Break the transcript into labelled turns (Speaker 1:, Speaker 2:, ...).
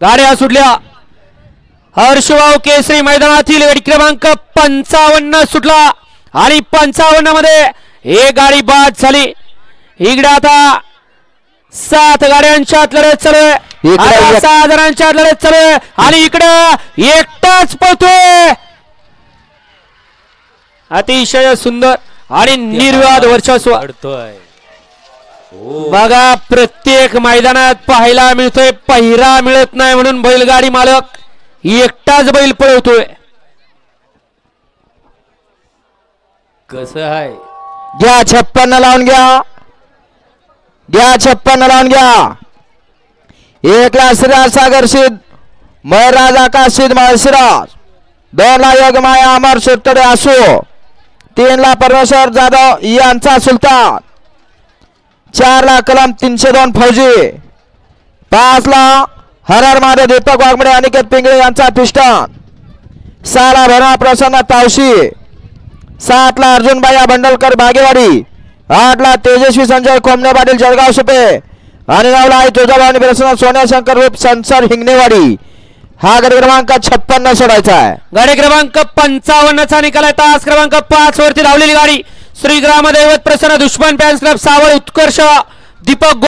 Speaker 1: गाड्या सुटल्या। हर्षभाऊ केसरी मैदानातील गाडी क्रमांक 55 सुटला आणि 55 मध्ये एक गाडी बाद झाली। इकडे आता 7 गाड्यांच्यात लढत चालू आहे, 6 जणांच्यात लढत चालू आहे आणि इकडे एकटाच पळतोय। अतिशय सुंदर आणि निर्विवाद वर्चस्व बघा प्रत्येक मैदानात पाहायला मिळतोय। पहिरा मिळत नाही म्हणून बैलगाडी मालक एकटाच बैल पळवतोय।
Speaker 2: कसं आहे
Speaker 3: घ्या 56 लावून घ्या, घ्या 56 लावून घ्या। 1 ला श्रीराज सागर सिद्ध, महराज आकाश सिद्ध माळशिराज, 2 ला योगमाया अमर शेतकरी आसू, 3 ला परमेश्वर जाधव यांचा सुलतान, 4 ला कलम 302 फौजी, 5 ला हरहर महादेव दीपक वाघमडे अनिकेत पिंगळे यांचा पिस्टन, 6 ला भरणा प्रसन्न तावशी, 7 ला अर्जुनबाई बंडलकर बागेवाडी, 8 ला तेजस्वी संजय कोमने पाटील जळगाव सुपे आणि 9 ला तुळजाभवानी प्रसन्न सोन्या शंकर रूप संसार हिंगणेवाडी। हा गाडी क्रमांक 56 सोडायचा आहे।
Speaker 1: गाडी क्रमांक 55 चा निकाल आहे। तास क्रमांक 5 वरती धावलेली गाडी श्री ग्रामदैवत प्रसन्न दुश्मन फॅन्स क्लब सावळ उत्कर्ष दीपक